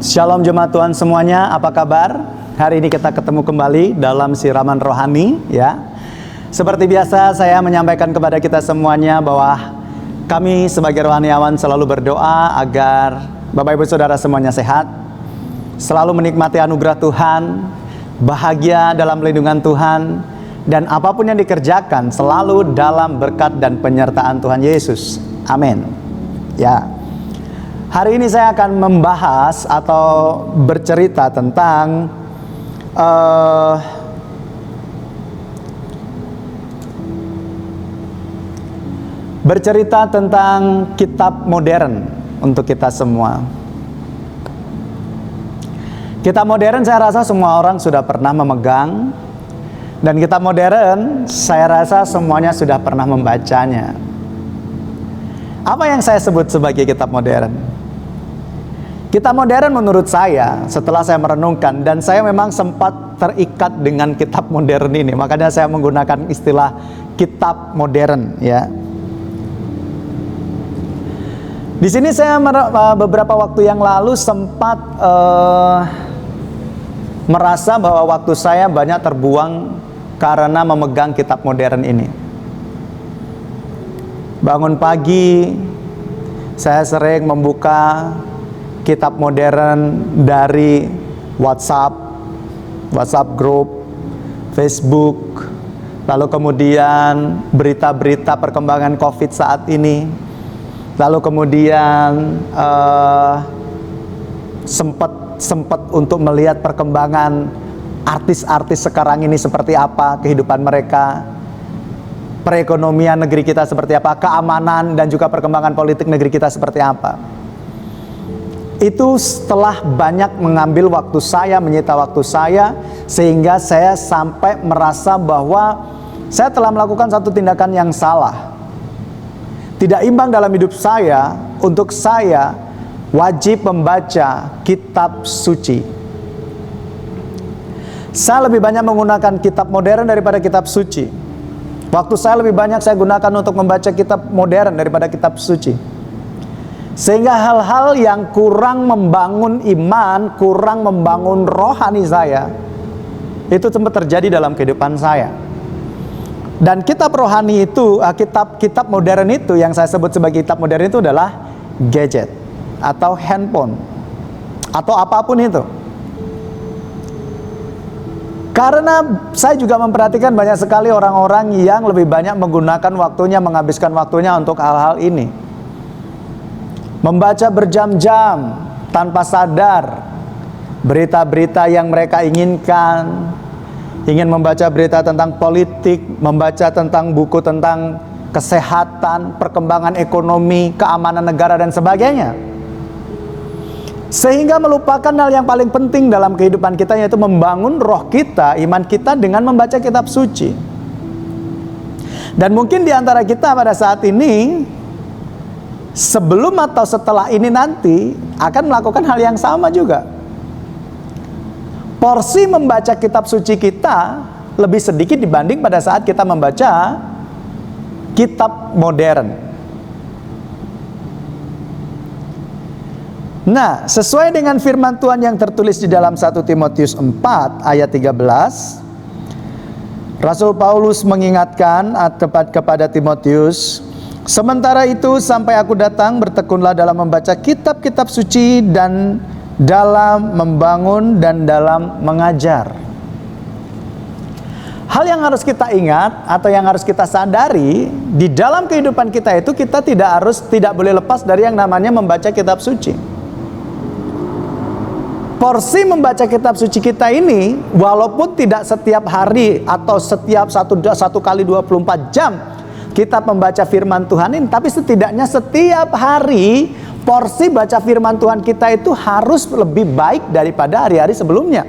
Shalom jemaat Tuhan semuanya, apa kabar? Hari ini kita ketemu kembali dalam siraman rohani ya. Seperti biasa saya menyampaikan kepada kita semuanya bahwa kami sebagai rohaniawan selalu berdoa agar Bapak Ibu Saudara semuanya sehat, selalu menikmati anugerah Tuhan, bahagia dalam lindungan Tuhan, dan apapun yang dikerjakan selalu dalam berkat dan penyertaan Tuhan Yesus. Amin. Ya. Hari ini saya akan membahas atau bercerita tentang kitab modern untuk kita semua. Kitab modern saya rasa semua orang sudah pernah memegang, dan kitab modern saya rasa semuanya sudah pernah membacanya. Apa yang saya sebut sebagai kitab modern? Kitab modern menurut saya, setelah saya merenungkan, dan saya memang sempat terikat dengan kitab modern ini, makanya saya menggunakan istilah kitab modern ya. Di sini saya beberapa waktu yang lalu sempat merasa bahwa waktu saya banyak terbuang karena memegang kitab modern ini. Bangun pagi, saya sering membuka kitab modern dari WhatsApp group, Facebook, lalu kemudian berita-berita perkembangan COVID saat ini, lalu kemudian sempat untuk melihat perkembangan artis-artis sekarang ini seperti apa kehidupan mereka, perekonomian negeri kita seperti apa, keamanan dan juga perkembangan politik negeri kita seperti apa. Itu setelah banyak mengambil waktu saya, menyita waktu saya, sehingga saya sampai merasa bahwa saya telah melakukan satu tindakan yang salah, tidak imbang dalam hidup saya. Untuk saya wajib membaca kitab suci. Saya lebih banyak menggunakan kitab modern daripada kitab suci. Waktu saya lebih banyak saya gunakan untuk membaca kitab modern daripada kitab suci. Sehingga hal-hal yang kurang membangun iman, kurang membangun rohani saya, itu sempat terjadi dalam kehidupan saya. Dan kitab rohani itu, kitab modern itu, yang saya sebut sebagai kitab modern itu adalah gadget atau handphone atau apapun itu. Karena saya juga memperhatikan banyak sekali orang-orang yang lebih banyak menggunakan waktunya, menghabiskan waktunya untuk hal-hal ini. Membaca berjam-jam tanpa sadar berita-berita yang mereka inginkan. Ingin membaca berita tentang politik, membaca tentang buku tentang kesehatan, perkembangan ekonomi, keamanan negara dan sebagainya. Sehingga melupakan hal yang paling penting dalam kehidupan kita, yaitu membangun roh kita, iman kita dengan membaca kitab suci. Dan mungkin di antara kita pada saat ini, sebelum atau setelah ini nanti akan melakukan hal yang sama juga. Porsi membaca kitab suci kita lebih sedikit dibanding pada saat kita membaca kitab modern. Nah, sesuai dengan firman Tuhan yang tertulis di dalam 1 Timotius 4 ayat 13, Rasul Paulus mengingatkan kepada Timotius, sementara itu sampai aku datang, bertekunlah dalam membaca kitab-kitab suci dan dalam membangun dan dalam mengajar. Hal yang harus kita ingat atau yang harus kita sadari di dalam kehidupan kita itu, kita tidak boleh lepas dari yang namanya membaca kitab suci. Porsi membaca kitab suci kita ini, walaupun tidak setiap hari atau setiap satu kali 24 jam kita membaca firman Tuhan ini, tapi setidaknya setiap hari porsi baca firman Tuhan kita itu harus lebih baik daripada hari-hari sebelumnya.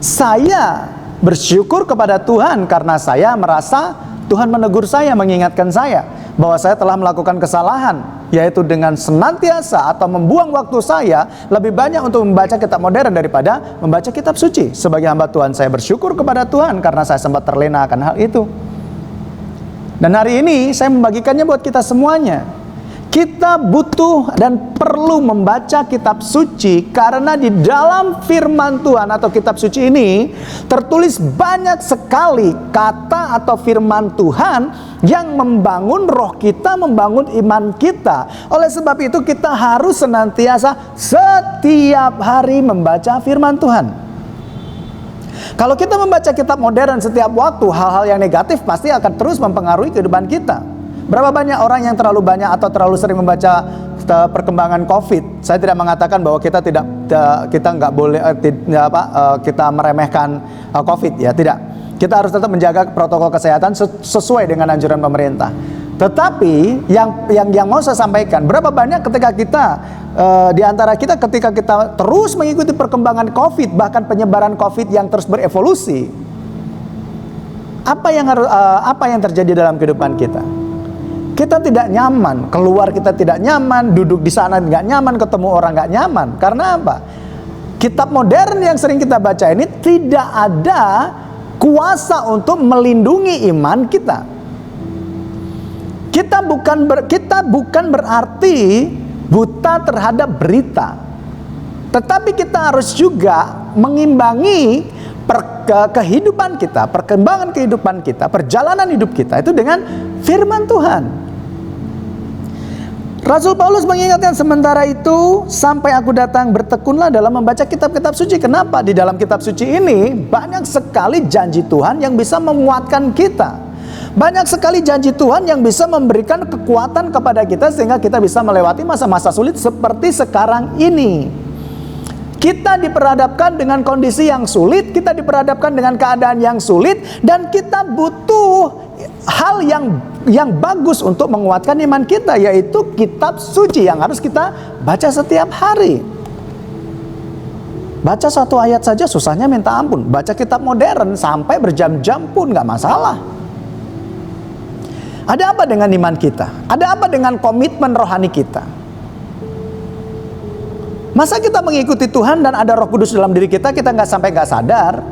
Saya bersyukur kepada Tuhan karena saya merasa Tuhan menegur saya, mengingatkan saya bahwa saya telah melakukan kesalahan, yaitu dengan senantiasa atau membuang waktu saya lebih banyak untuk membaca kitab modern daripada membaca kitab suci. Sebagai hamba Tuhan, saya bersyukur kepada Tuhan karena saya sempat terlena akan hal itu. Dan hari ini saya membagikannya buat kita semuanya. Kita butuh dan perlu membaca kitab suci, karena di dalam firman Tuhan atau kitab suci ini tertulis banyak sekali kata atau firman Tuhan yang membangun roh kita, membangun iman kita. Oleh sebab itu kita harus senantiasa setiap hari membaca firman Tuhan. Kalau kita membaca kitab modern setiap waktu, hal-hal yang negatif pasti akan terus mempengaruhi kehidupan kita. Berapa banyak orang yang terlalu banyak atau terlalu sering membaca perkembangan COVID? Saya tidak mengatakan bahwa kita nggak boleh kita meremehkan COVID, ya, tidak. Kita harus tetap menjaga protokol kesehatan sesuai dengan anjuran pemerintah. Tetapi yang mau saya sampaikan, berapa banyak ketika kita di antara kita ketika kita terus mengikuti perkembangan COVID, bahkan penyebaran COVID yang terus berevolusi, apa yang terjadi dalam kehidupan kita? Kita tidak nyaman, keluar kita tidak nyaman, duduk di sana nggak nyaman, ketemu orang nggak nyaman. Karena apa? Kitab modern yang sering kita baca ini tidak ada kuasa untuk melindungi iman kita. Kita bukan berarti buta terhadap berita, tetapi kita harus juga mengimbangi kehidupan kita, perkembangan kehidupan kita, perjalanan hidup kita itu dengan firman Tuhan. Rasul Paulus mengingatkan, sementara itu sampai aku datang bertekunlah dalam membaca kitab-kitab suci. Kenapa? Di dalam kitab suci ini banyak sekali janji Tuhan yang bisa menguatkan kita. Banyak sekali janji Tuhan yang bisa memberikan kekuatan kepada kita sehingga kita bisa melewati masa-masa sulit seperti sekarang ini. Kita diperhadapkan dengan kondisi yang sulit, kita diperhadapkan dengan keadaan yang sulit, dan kita butuh hal yang bagus untuk menguatkan iman kita, yaitu kitab suci yang harus kita baca setiap hari. Baca satu ayat saja susahnya minta ampun. Baca kitab modern sampai berjam-jam pun gak masalah. Ada apa dengan iman kita? Ada apa dengan komitmen rohani kita? Masa kita mengikuti Tuhan dan ada Roh Kudus dalam diri kita nggak sadar?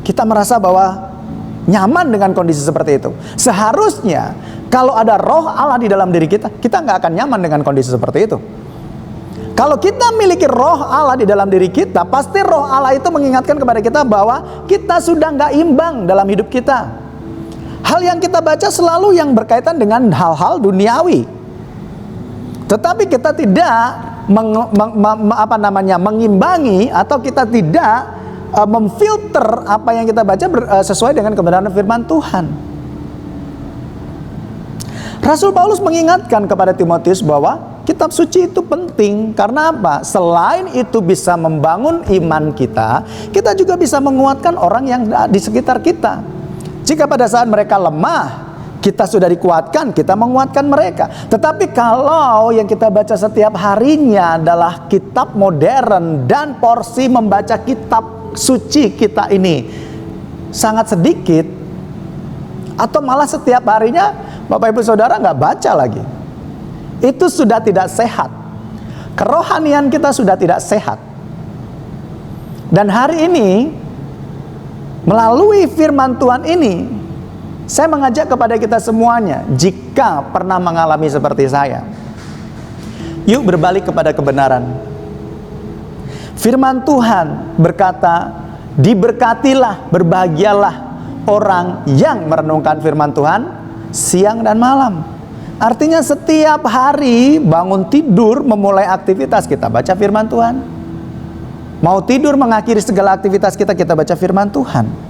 Kita merasa bahwa nyaman dengan kondisi seperti itu. Seharusnya kalau ada Roh Allah di dalam diri kita nggak akan nyaman dengan kondisi seperti itu. Kalau kita memiliki Roh Allah di dalam diri kita, pasti Roh Allah itu mengingatkan kepada kita bahwa kita sudah nggak imbang dalam hidup kita. Hal yang kita baca selalu yang berkaitan dengan hal-hal duniawi. Tetapi kita tidak mengimbangi atau kita tidak memfilter apa yang kita baca sesuai dengan kebenaran firman Tuhan. Rasul Paulus mengingatkan kepada Timotius bahwa kitab suci itu penting. Karena apa? Selain itu bisa membangun iman kita, kita juga bisa menguatkan orang yang di sekitar kita. Jika pada saat mereka lemah, kita sudah dikuatkan, kita menguatkan mereka. Tetapi kalau yang kita baca setiap harinya adalah kitab modern dan porsi membaca kitab suci kita ini sangat sedikit, atau malah setiap harinya Bapak Ibu Saudara nggak baca lagi, itu sudah tidak sehat. Kerohanian kita sudah tidak sehat. Dan hari ini melalui firman Tuhan ini, saya mengajak kepada kita semuanya, jika pernah mengalami seperti saya, yuk berbalik kepada kebenaran. Firman Tuhan berkata, diberkatilah, berbahagialah orang yang merenungkan firman Tuhan siang dan malam. Artinya setiap hari bangun tidur, memulai aktivitas, kita baca firman Tuhan. Mau tidur, mengakhiri segala aktivitas kita baca firman Tuhan.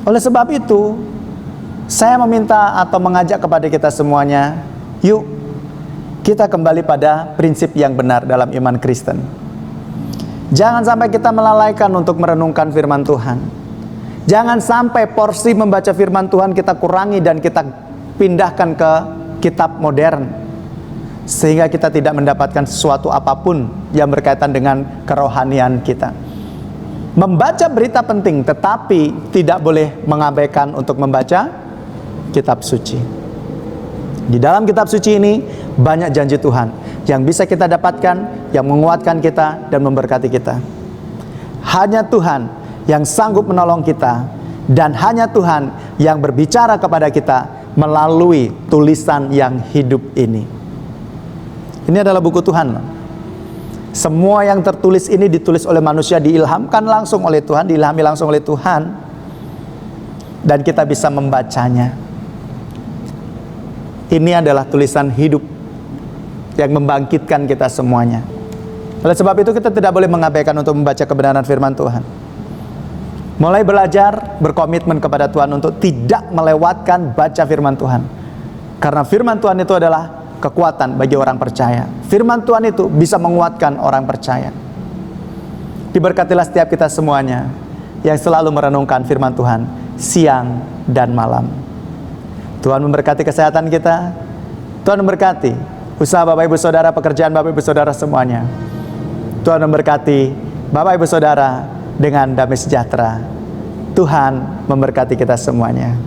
Oleh sebab itu, saya meminta atau mengajak kepada kita semuanya, yuk kita kembali pada prinsip yang benar dalam iman Kristen. Jangan sampai kita melalaikan untuk merenungkan firman Tuhan. Jangan sampai porsi membaca firman Tuhan kita kurangi dan kita pindahkan ke kitab modern, sehingga kita tidak mendapatkan sesuatu apapun yang berkaitan dengan kerohanian kita. Membaca berita penting, tetapi tidak boleh mengabaikan untuk membaca kitab suci. Di dalam kitab suci ini banyak janji Tuhan yang bisa kita dapatkan, yang menguatkan kita dan memberkati kita. Hanya Tuhan yang sanggup menolong kita, dan hanya Tuhan yang berbicara kepada kita melalui tulisan yang hidup ini. Ini adalah buku Tuhan. Semua yang tertulis ini ditulis oleh manusia, diilhamkan langsung oleh Tuhan, diilhami langsung oleh Tuhan, dan kita bisa membacanya. Ini adalah tulisan hidup yang membangkitkan kita semuanya. Oleh sebab itu kita tidak boleh mengabaikan untuk membaca kebenaran firman Tuhan. Mulai belajar, berkomitmen kepada Tuhan untuk tidak melewatkan baca firman Tuhan. Karena firman Tuhan itu adalah kekuatan bagi orang percaya. Firman Tuhan itu bisa menguatkan orang percaya. Diberkatilah setiap kita semuanya yang selalu merenungkan firman Tuhan siang dan malam. Tuhan memberkati kesehatan kita. Tuhan memberkati usaha Bapak Ibu Saudara, pekerjaan Bapak Ibu Saudara semuanya. Tuhan memberkati Bapak Ibu Saudara dengan damai sejahtera. Tuhan memberkati kita semuanya.